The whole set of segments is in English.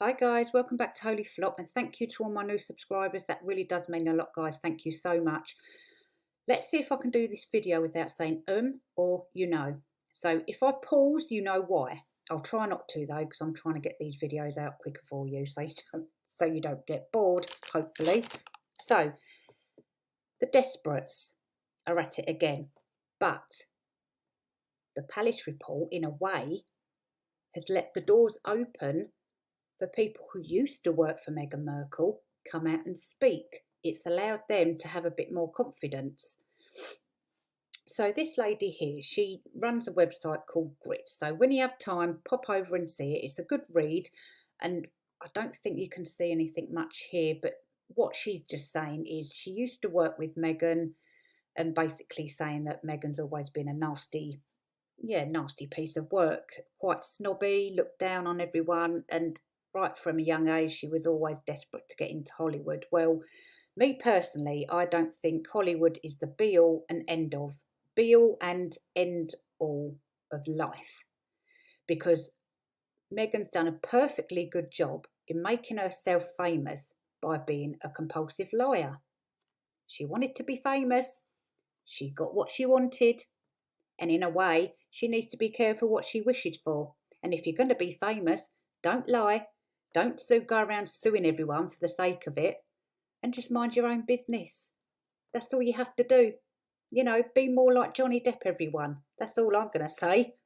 Hi guys, welcome back to Holy Flop, and thank you to all my new subscribers. That really does mean a lot, guys. Thank you so much. Let's see if I can do this video without saying or you know. So if I pause, you know why. I'll try not to though, because I'm trying to get these videos out quicker for you, so you don't get bored, hopefully. So the Desperates are at it again, but the Palace report, in a way, has let the doors open for people who used to work for Meghan Markle come out and speak. It's allowed them to have a bit more confidence. So this lady here, she runs a website called Grit. So when you have time, pop over and see it. It's a good read, and I don't think you can see anything much here, but what she's just saying is she used to work with Meghan, and basically saying that Meghan's always been a nasty piece of work, quite snobby, looked down on everyone, and right from a young age she was always desperate to get into Hollywood. Well, me personally, I don't think Hollywood is the be all and end all of life, because Meghan's done a perfectly good job in making herself famous by being a compulsive liar. She wanted to be famous, she got what she wanted, and in a way, she needs to be careful what she wishes for. And if you're going to be famous, don't lie. Don't go around suing everyone for the sake of it. And just mind your own business. That's all you have to do. You know, be more like Johnny Depp, everyone. That's all I'm going to say.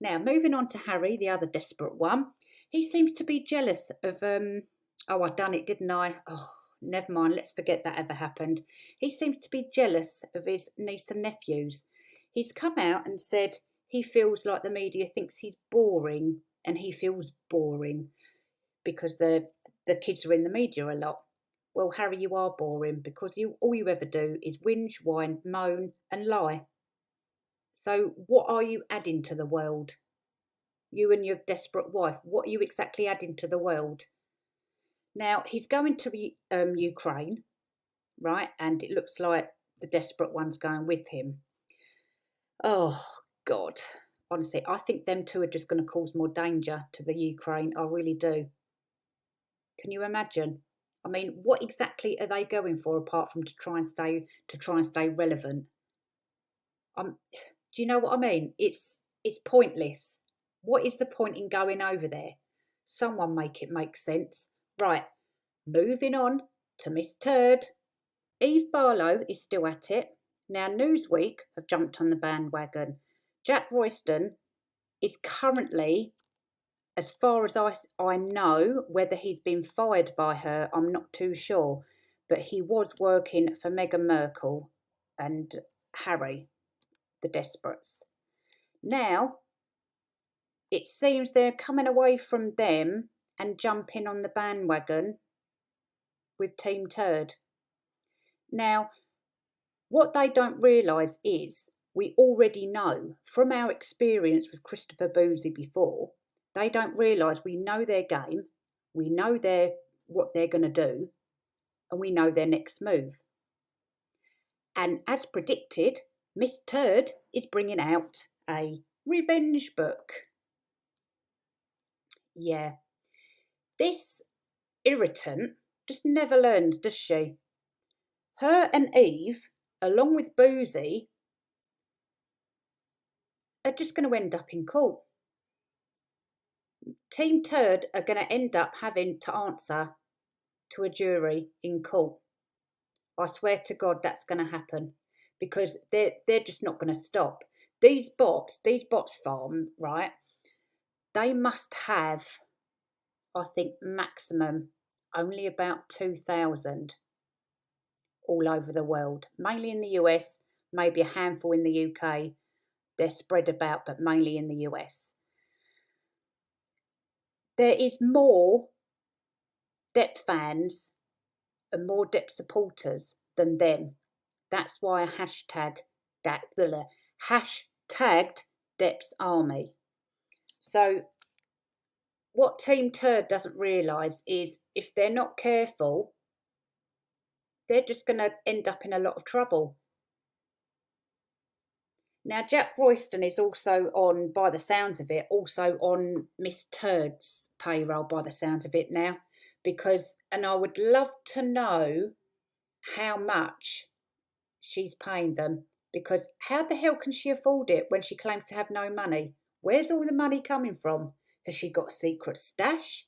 Now, moving on to Harry, the other desperate one. He seems to be jealous of, oh, I done it, didn't I? Oh, never mind, let's forget that ever happened. He seems to be jealous of his niece and nephews. He's come out and said he feels like the media thinks he's boring, and he feels boring because the kids are in the media a lot. Well, Harry, you are boring, because all you ever do is whinge, whine, moan and lie. So what are you adding to the world? You and your desperate wife, what are you exactly adding to the world? Now, he's going to Ukraine, right? And it looks like the desperate one's going with him. Oh, God. Honestly, I think them two are just going to cause more danger to the Ukraine. I really do. Can you imagine? I mean, what exactly are they going for apart from to try and stay relevant? Do you know what I mean? It's pointless. What is the point in going over there? Someone make it make sense. Right, moving on to Miss Turd. Eve Barlow is still at it. Now, Newsweek have jumped on the bandwagon. Jack Royston is currently, as far as I know, whether he's been fired by her, I'm not too sure, but he was working for Meghan Markle and Harry, the Desperates. Now, it seems they're coming away from them and jumping on the bandwagon with Team Turd. Now, what they don't realise is we already know from our experience with Christopher Boozy before. They don't realise we know their game, we know what they're going to do, and we know their next move. And as predicted, Miss Turd is bringing out a revenge book. Yeah, this irritant just never learns, does she? Her and Eve, along with Boozy, are just going to end up in court. Team Turd are going to end up having to answer to a jury in court. I swear to God that's going to happen, because they're just not going to stop. These bots farm, right, they must have, I think, maximum only about 2,000 all over the world, mainly in the US, maybe a handful in the UK. They're spread about, but mainly in the US. There is more Depp fans and more Depp supporters than them. That's why I hashtagged Depp's army. So what Team Turd doesn't realise is if they're not careful, they're just going to end up in a lot of trouble. Now, Jack Royston is also on, by the sounds of it, also on Miss Turd's payroll, by the sounds of it now, because, and I would love to know how much she's paying them, because how the hell can she afford it when she claims to have no money? Where's all the money coming from? Has she got a secret stash?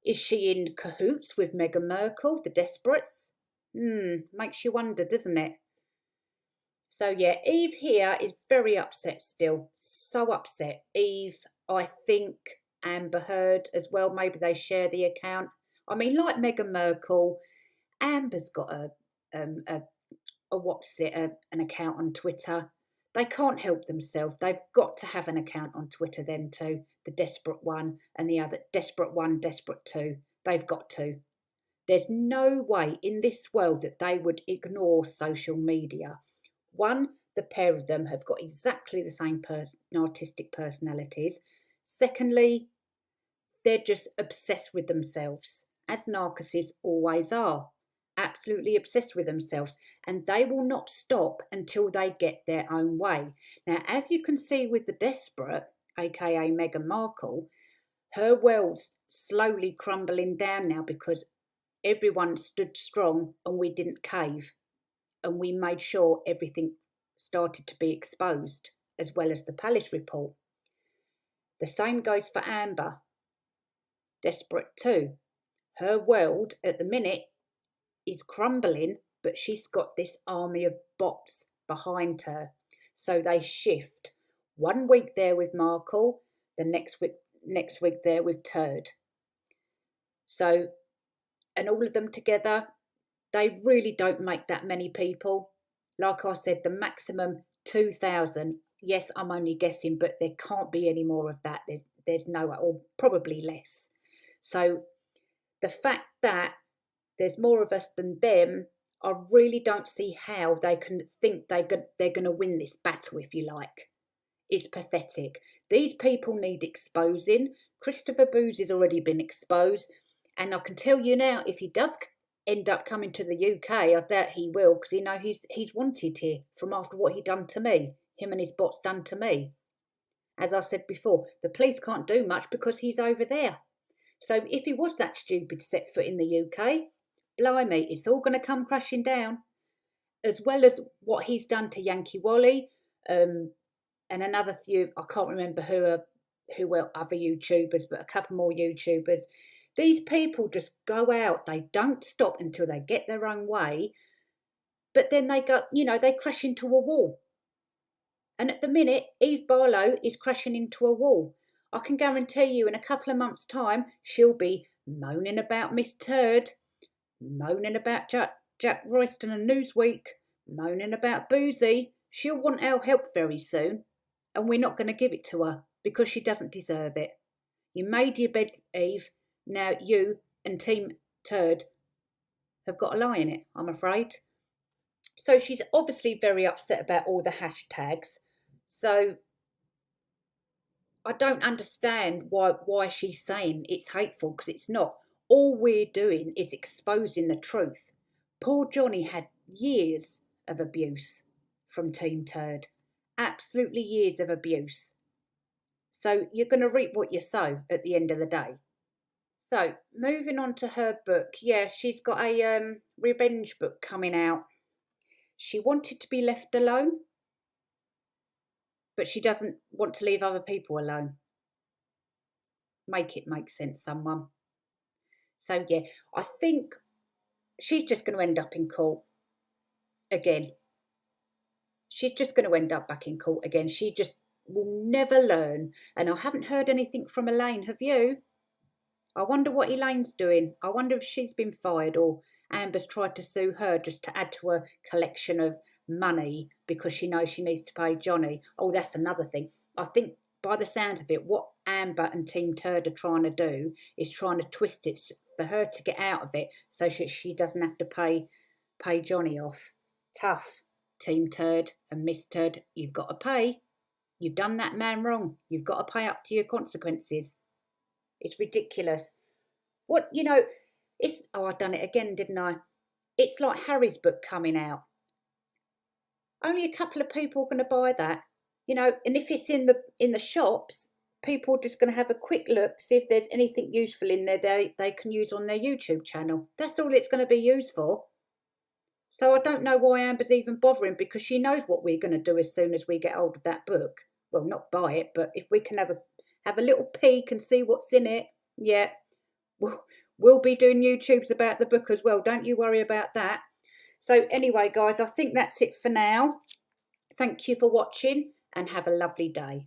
Is she in cahoots with Meghan Markle, the desperates? Makes you wonder, doesn't it? So yeah, Eve here is very upset still. So upset. Eve, I think AmberHeard as well. Maybe they share the account. I mean, like Meghan Markle, Amber's got an account on Twitter. They can't help themselves. They've got to have an account on Twitter, them two. The desperate one and the other, desperate one, desperate two. They've got to. There's no way in this world that they would ignore social media. One, the pair of them have got exactly the same artistic personalities. Secondly, they're just obsessed with themselves, as narcissists always are. Absolutely obsessed with themselves, and they will not stop until they get their own way. Now, as you can see with the desperate, aka Meghan Markle, her world's slowly crumbling down now because everyone stood strong and we didn't cave, and we made sure everything started to be exposed, as well as the Palace report. The same goes for Amber, desperate too. Her world at the minute is crumbling, but she's got this army of bots behind her. So they shift. 1 week there with Markle, the next week there with Turd. So, and all of them together, they really don't make that many people. Like I said, the maximum 2,000. Yes, I'm only guessing, but there can't be any more of that. There's no, or probably less. So the fact that there's more of us than them, I really don't see how they can think they're going to win this battle, if you like. It's pathetic. These people need exposing. Christopher Boo's has already been exposed. And I can tell you now, if he does end up coming to the UK, I doubt he will, because you know he's wanted here from after what he done to me. Him and his bots done to me. As I said before, the police can't do much because he's over there. So if he was that stupid to set foot in the UK, blimey, it's all going to come crashing down. As well as what he's done to Yankee Wally, and another few, I can't remember who were other YouTubers, but a couple more YouTubers. These people just go out, they don't stop until they get their own way, but then they go, they crash into a wall. And at the minute, Eve Barlow is crashing into a wall. I can guarantee you in a couple of months' time, she'll be moaning about Miss Turd, moaning about Jack Royston and Newsweek, moaning about Boozy. She'll want our help very soon, and we're not going to give it to her because she doesn't deserve it. You made your bed, Eve. Now you and Team Turd have got a lie in it, I'm afraid. So she's obviously very upset about all the hashtags. So I don't understand why she's saying it's hateful, because it's not. All we're doing is exposing the truth. Poor Johnny had years of abuse from Team Turd. Absolutely years of abuse. So you're going to reap what you sow at the end of the day. So moving on to her book. Yeah, she's got a revenge book coming out. She wanted to be left alone, but she doesn't want to leave other people alone. Make it make sense, someone. So yeah, I think she's just going to end up in court again. She's just going to end up back in court again. She just will never learn. And I haven't heard anything from Elaine, have you? I wonder what Elaine's doing. I wonder if she's been fired or Amber's tried to sue her just to add to her collection of money because she knows she needs to pay Johnny. Oh, that's another thing. I think by the sound of it, what Amber and Team Turd are trying to do is trying to twist it for her to get out of it so she doesn't have to pay Johnny off. Tough, Team Turd and Miss Turd. You've got to pay. You've done that man wrong. You've got to pay up to your consequences. It's ridiculous. I've done it again, didn't I? It's like Harry's book coming out. Only a couple of people are going to buy that, you know. And if it's in the shops, people are just going to have a quick look, see if there's anything useful in there they can use on their YouTube channel. That's all it's going to be used for. So I don't know why Amber's even bothering, because she knows what we're going to do as soon as we get hold of that book. Well, not buy it, but if we can have a little peek and see what's in it, yeah, we'll be doing YouTubes about the book as well. Don't you worry about that. So anyway, guys, I think that's it for now. Thank you for watching and have a lovely day.